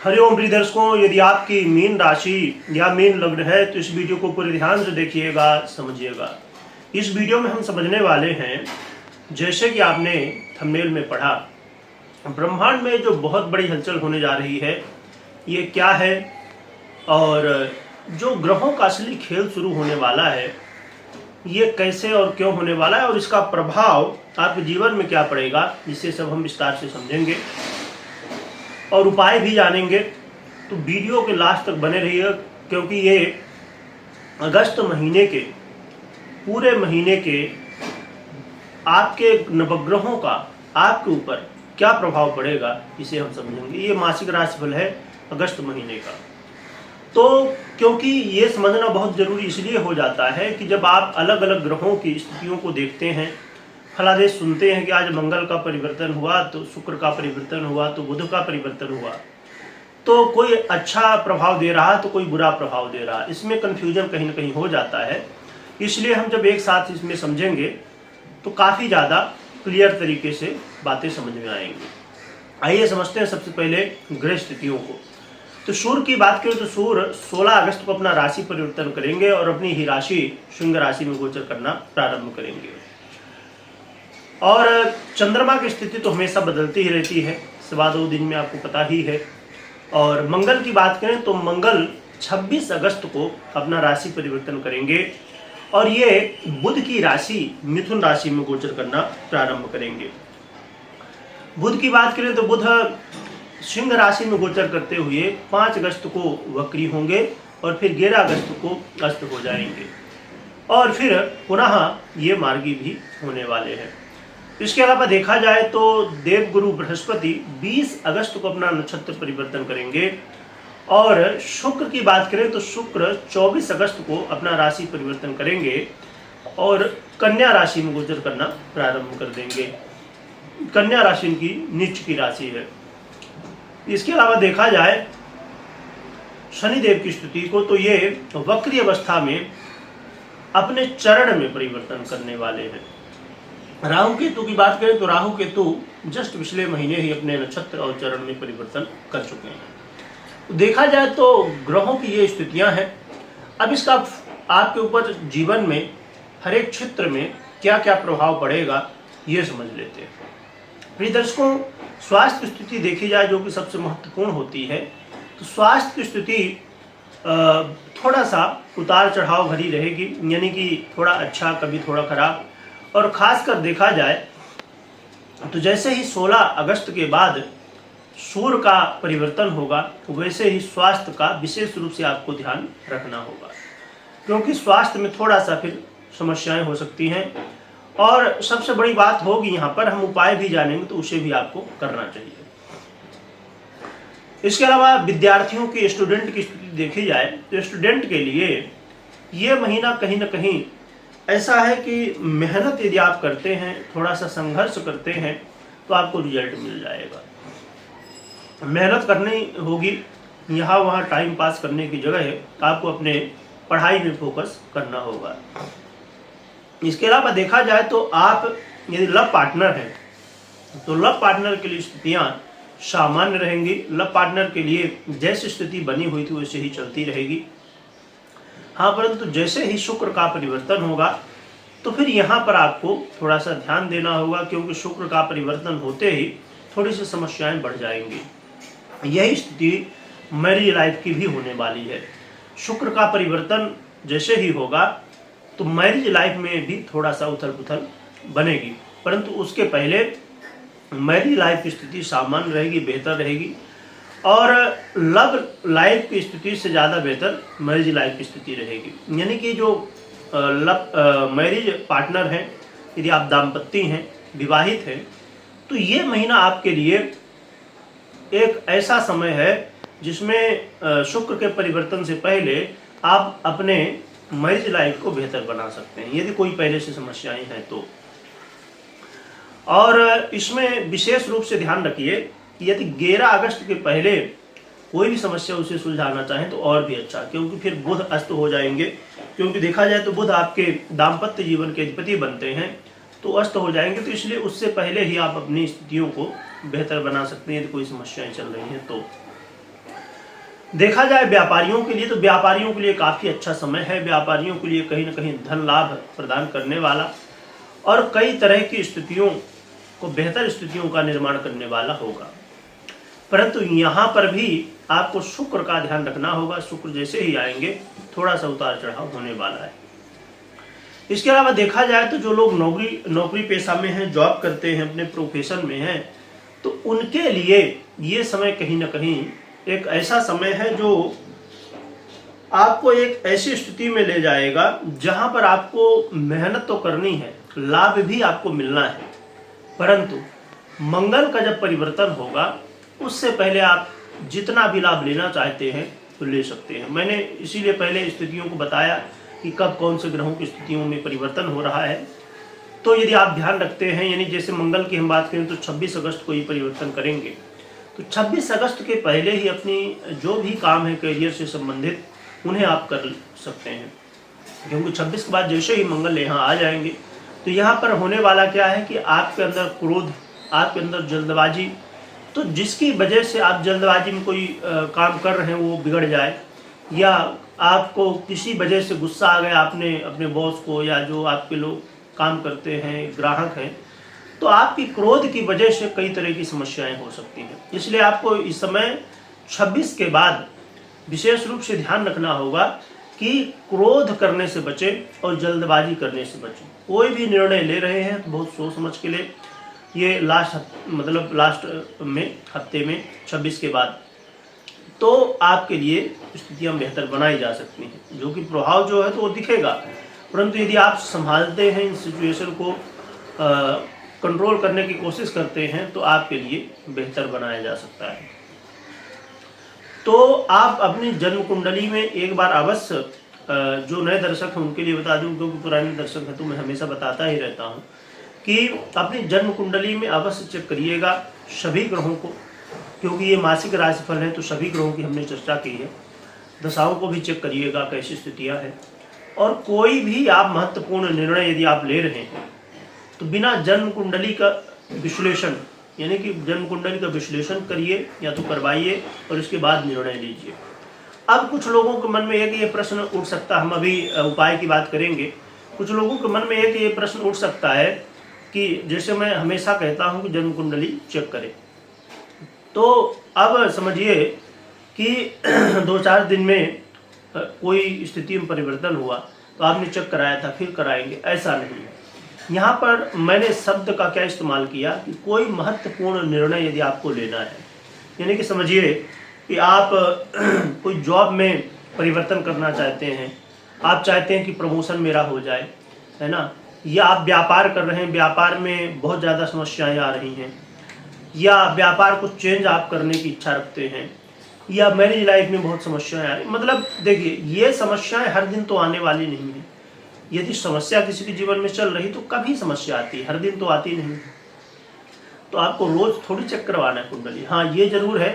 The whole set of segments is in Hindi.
हरिओम प्रिय दर्शकों, यदि आपकी मीन राशि या मीन लग्न है तो इस वीडियो को पूरे ध्यान से देखिएगा, समझिएगा। इस वीडियो में हम समझने वाले हैं, जैसे कि आपने थंबनेल में पढ़ा, ब्रह्मांड में जो बहुत बड़ी हलचल होने जा रही है ये क्या है, और जो ग्रहों का असली खेल शुरू होने वाला है ये कैसे और क्यों होने वाला है, और इसका प्रभाव आपके जीवन में क्या पड़ेगा, जिससे सब हम विस्तार से समझेंगे और उपाय भी जानेंगे। तो वीडियो के लास्ट तक बने रहिए, क्योंकि ये अगस्त महीने के पूरे महीने के आपके नवग्रहों का आपके ऊपर क्या प्रभाव पड़ेगा इसे हम समझेंगे। ये मासिक राशिफल है अगस्त महीने का। तो क्योंकि ये समझना बहुत जरूरी इसलिए हो जाता है कि जब आप अलग अलग ग्रहों की स्थितियों को देखते हैं, फलादेश सुनते हैं कि आज मंगल का परिवर्तन हुआ तो शुक्र का परिवर्तन हुआ तो बुध का परिवर्तन हुआ, तो कोई अच्छा प्रभाव दे रहा तो कोई बुरा प्रभाव दे रहा, इसमें कन्फ्यूजन कहीं ना कहीं हो जाता है। इसलिए हम जब एक साथ इसमें समझेंगे तो काफ़ी ज़्यादा क्लियर तरीके से बातें समझ में आएंगी। आइए समझते हैं सबसे पहले ग्रह स्थितियों को। तो सूर्य की बात करें तो सूर्य 16 अगस्त को अपना राशि परिवर्तन करेंगे और अपनी ही राशि सिंह राशि में गोचर करना प्रारंभ करेंगे। और चंद्रमा की स्थिति तो हमेशा बदलती ही रहती है, सवा 2 दिन में आपको पता ही है। और मंगल की बात करें तो मंगल 26 अगस्त को अपना राशि परिवर्तन करेंगे और ये बुध की राशि मिथुन राशि में गोचर करना प्रारंभ करेंगे। बुध की बात करें तो बुध सिंह राशि में गोचर करते हुए 5 अगस्त को वक्री होंगे और फिर 11 अगस्त को अस्त हो जाएंगे और फिर पुनः ये मार्गी भी होने वाले हैं। इसके अलावा देखा जाए तो देवगुरु बृहस्पति 20 अगस्त को अपना नक्षत्र परिवर्तन करेंगे और शुक्र की बात करें तो शुक्र 24 अगस्त को अपना राशि परिवर्तन करेंगे और कन्या राशि में गोचर करना प्रारंभ कर देंगे। कन्या राशि की नीच की राशि है। इसके अलावा देखा जाए शनिदेव की स्थिति को तो ये वक्री अवस्था में अपने चरण में परिवर्तन करने वाले हैं। राहु केतु की बात करें तो राहु केतु जस्ट पिछले महीने ही अपने नक्षत्र और चरण में परिवर्तन कर चुके हैं। देखा जाए तो ग्रहों की ये स्थितियां हैं। अब इसका आपके ऊपर जीवन में हर एक क्षेत्र में क्या क्या प्रभाव पड़ेगा ये समझ लेते हैं। प्रिय दर्शकों, स्वास्थ्य स्थिति देखी जाए जो कि सबसे महत्वपूर्ण होती है, तो स्वास्थ्य की स्थिति थोड़ा सा उतार चढ़ाव भरी रहेगी, यानी कि थोड़ा अच्छा कभी थोड़ा खराब। और खासकर देखा जाए तो जैसे ही 16 अगस्त के बाद सूर्य का परिवर्तन होगा वैसे ही स्वास्थ्य का विशेष रूप से आपको ध्यान रखना होगा, क्योंकि स्वास्थ्य में थोड़ा सा फिर समस्याएं हो सकती हैं। और सबसे बड़ी बात होगी यहाँ पर हम उपाय भी जानेंगे तो उसे भी आपको करना चाहिए। इसके अलावा विद्यार्थियों की, स्टूडेंट की स्थिति देखी जाए तो स्टूडेंट के लिए ये महीना कहीं ना कहीं ऐसा है कि मेहनत यदि आप करते हैं, थोड़ा सा संघर्ष करते हैं तो आपको रिजल्ट मिल जाएगा। मेहनत करनी होगी, यहाँ वहाँ टाइम पास करने की जगह है आपको अपने पढ़ाई में फोकस करना होगा। इसके अलावा देखा जाए तो आप यदि लव पार्टनर हैं तो लव पार्टनर के लिए स्थितियाँ सामान्य रहेंगी। लव पार्टनर के लिए जैसी स्थिति बनी हुई थी वैसे ही चलती रहेगी। हाँ, परंतु जैसे ही शुक्र का परिवर्तन होगा तो फिर यहाँ पर आपको थोड़ा सा ध्यान देना होगा, क्योंकि शुक्र का परिवर्तन होते ही थोड़ी सी समस्याएं बढ़ जाएंगी। यही स्थिति मैरिज लाइफ की भी होने वाली है। शुक्र का परिवर्तन जैसे ही होगा तो मैरिज लाइफ में भी थोड़ा सा उथल पुथल बनेगी, परंतु उसके पहले मैरिज लाइफ की स्थिति सामान्य रहेगी, बेहतर रहेगी। और लव लाइफ की स्थिति से ज़्यादा बेहतर मैरिज लाइफ की स्थिति रहेगी। यानी कि जो मैरिज पार्टनर हैं, यदि आप दाम्पत्य हैं, विवाहित हैं, तो ये महीना आपके लिए एक ऐसा समय है जिसमें शुक्र के परिवर्तन से पहले आप अपने मैरिज लाइफ को बेहतर बना सकते हैं, यदि कोई पहले से समस्याएं हैं तो। और इसमें विशेष रूप से ध्यान रखिए कि यदि 11 अगस्त के पहले कोई भी समस्या उसे सुलझाना चाहें तो और भी अच्छा, क्योंकि फिर बुध अस्त हो जाएंगे। क्योंकि देखा जाए तो बुध आपके दाम्पत्य जीवन के अधिपति बनते हैं, तो अस्त हो जाएंगे। तो इसलिए उससे पहले ही आप अपनी स्थितियों को बेहतर बना सकते हैं यदि कोई समस्याएं चल रही हैं तो। देखा जाए व्यापारियों के लिए, तो व्यापारियों के लिए काफ़ी अच्छा समय है। व्यापारियों के लिए कहीं ना कहीं धन लाभ प्रदान करने वाला और कई तरह की स्थितियों को, बेहतर स्थितियों का निर्माण करने वाला होगा। परंतु यहाँ पर भी आपको शुक्र का ध्यान रखना होगा। शुक्र जैसे ही आएंगे थोड़ा सा उतार चढ़ाव होने वाला है। इसके अलावा देखा जाए तो जो लोग नौकरी पेशा में हैं, जॉब करते हैं, अपने प्रोफेशन में हैं, तो उनके लिए ये समय कहीं ना कहीं एक ऐसा समय है जो आपको एक ऐसी स्थिति में ले जाएगा जहां पर आपको मेहनत तो करनी है, लाभ भी आपको मिलना है, परंतु मंगल का जब परिवर्तन होगा उससे पहले आप जितना भी लाभ लेना चाहते हैं तो ले सकते हैं। मैंने इसीलिए पहले स्थितियों को बताया कि कब कौन से ग्रहों की स्थितियों में परिवर्तन हो रहा है। तो यदि आप ध्यान रखते हैं, यानी जैसे मंगल की हम बात करें तो 26 अगस्त को ये परिवर्तन करेंगे, तो 26 अगस्त के पहले ही अपनी जो भी काम है करियर से संबंधित उन्हें आप कर सकते हैं, क्योंकि 26 के बाद जैसे ही मंगल यहाँ आ जाएंगे तो यहाँ पर होने वाला क्या है कि आपके अंदर क्रोध, आपके अंदर जल्दबाजी, तो जिसकी वजह से आप जल्दबाजी में कोई काम कर रहे हैं वो बिगड़ जाए, या आपको किसी वजह से गुस्सा आ गया आपने अपने बॉस को, या जो आपके लोग काम करते हैं, ग्राहक हैं, तो आपकी क्रोध की वजह से कई तरह की समस्याएं हो सकती हैं। इसलिए आपको इस समय 26 के बाद विशेष रूप से ध्यान रखना होगा कि क्रोध करने से बचें और जल्दबाजी करने से बचें। कोई भी निर्णय ले रहे हैं तो बहुत सोच समझ के लिए, ये लास्ट में हफ्ते में 26 के बाद तो आपके लिए स्थितियां बेहतर बनाई जा सकती हैं, जो कि प्रभाव जो है तो वो दिखेगा, परंतु यदि आप संभालते हैं, इन सिचुएशन को कंट्रोल करने की कोशिश करते हैं तो आपके लिए बेहतर बनाया जा सकता है। तो आप अपनी जन्म कुंडली में एक बार अवश्य, जो नए दर्शक हैं उनके लिए बता दूं, क्योंकि पुराने दर्शक हैं तो मैं हमेशा बताता ही रहता हूं कि अपनी जन्म कुंडली में अवश्य चेक करिएगा सभी ग्रहों को, क्योंकि ये मासिक राशिफल है तो सभी ग्रहों की हमने चर्चा की है। दशाओं को भी चेक करिएगा कैसी स्थितियां हैं, और कोई भी आप महत्वपूर्ण निर्णय यदि आप ले रहे हैं तो बिना जन्म कुंडली का विश्लेषण, यानी कि जन्म कुंडली का विश्लेषण करिए या तो करवाइए और इसके बाद निर्णय लीजिए। अब कुछ लोगों के मन में एक ये प्रश्न उठ सकता, हम अभी उपाय की बात करेंगे, कुछ लोगों के मन में एक ये प्रश्न उठ सकता है कि जैसे मैं हमेशा कहता हूं कि जन्म कुंडली चेक करें, तो अब समझिए कि 2-4 दिन में कोई स्थिति में परिवर्तन हुआ तो आपने चेक कराया था फिर कराएंगे, ऐसा नहीं है। यहाँ पर मैंने शब्द का क्या इस्तेमाल किया कि कोई महत्वपूर्ण निर्णय यदि आपको लेना है, यानी कि समझिए कि आप कोई जॉब में परिवर्तन करना चाहते हैं, आप चाहते हैं कि प्रमोशन मेरा हो जाए, है ना, या आप व्यापार कर रहे हैं, व्यापार में बहुत ज़्यादा समस्याएं आ रही हैं, या व्यापार को चेंज आप करने की इच्छा रखते हैं, या मैरिज लाइफ में बहुत समस्याएं आ रही। मतलब देखिए, ये समस्याएं हर दिन तो आने वाली नहीं है। यदि समस्या किसी के जीवन में चल रही तो कभी समस्या आती है, हर दिन तो आती नहीं। तो आपको रोज थोड़ी चेक करवाना है कुंडली। हाँ, ये जरूर है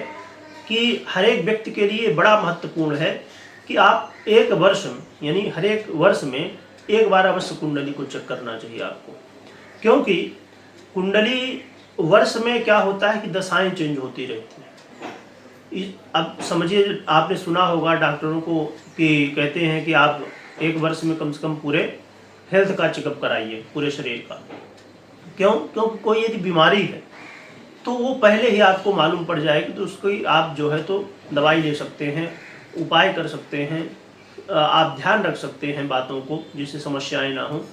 कि हर एक व्यक्ति के लिए बड़ा महत्वपूर्ण है कि आप एक वर्ष में, यानी हर एक वर्ष में एक बार अवश्य कुंडली को चेक करना चाहिए आपको, क्योंकि कुंडली वर्ष में क्या होता है कि दशाएं चेंज होती रहती हैं। अब समझिए, आपने सुना होगा डॉक्टरों को कि कहते हैं कि आप एक वर्ष में कम से कम पूरे हेल्थ का चेकअप कराइए, पूरे शरीर का। क्यों? क्योंकि कोई यदि बीमारी है तो वो पहले ही आपको मालूम पड़ जाएगी, तो उसकी आप जो है तो दवाई ले सकते हैं, उपाय कर सकते हैं, आप ध्यान रख सकते हैं बातों को जिससे समस्याएं ना हो।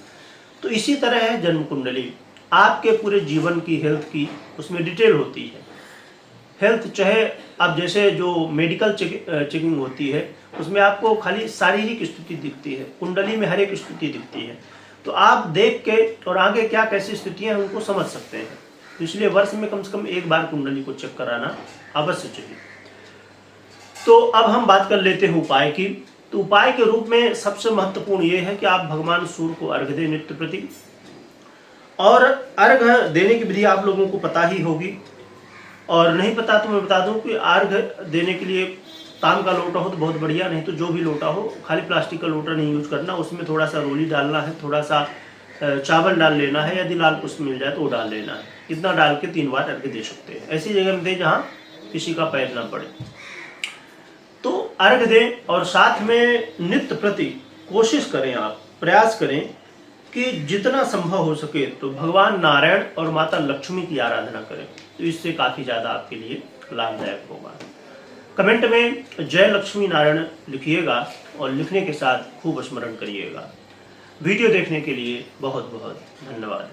तो इसी तरह है जन्म कुंडली, आपके पूरे जीवन की हेल्थ की उसमें डिटेल होती है। हेल्थ चाहे आप जैसे जो मेडिकल चेकिंग होती है उसमें आपको खाली शारीरिक स्थिति दिखती है, कुंडली में हर एक स्थिति दिखती है, तो आप देख के और आगे क्या कैसी स्थितियां हैं उनको समझ सकते हैं। तो इसलिए वर्ष में कम से कम एक बार कुंडली को चेक कराना अवश्य चाहिए। तो अब हम बात कर लेते हैं उपाय की। तो उपाय के रूप में सबसे महत्वपूर्ण ये है कि आप भगवान सूर्य को अर्घ्य दें नित्य प्रति, और अर्घ्य देने की विधि आप लोगों को पता ही होगी, और नहीं पता तो मैं बता दूं कि अर्घ्य देने के लिए तांब का लोटा हो तो बहुत बढ़िया, नहीं तो जो भी लोटा हो, खाली प्लास्टिक का लोटा नहीं यूज करना, उसमें थोड़ा सा रोली डालना है, थोड़ा सा चावल डाल लेना है, यदि लाल पुष्प मिल जाए तो वो डाल लेना है। इतना डाल के 3 बार अर्घ्य दे सकते हैं, ऐसी जगह में दे जहाँ किसी का पैर ना पड़े। तो अर्घ दें और साथ में नित्य प्रति कोशिश करें, आप प्रयास करें कि जितना संभव हो सके तो भगवान नारायण और माता लक्ष्मी की आराधना करें, तो इससे काफ़ी ज़्यादा आपके लिए लाभदायक होगा। कमेंट में जय लक्ष्मी नारायण लिखिएगा और लिखने के साथ खूब स्मरण करिएगा। वीडियो देखने के लिए बहुत बहुत धन्यवाद।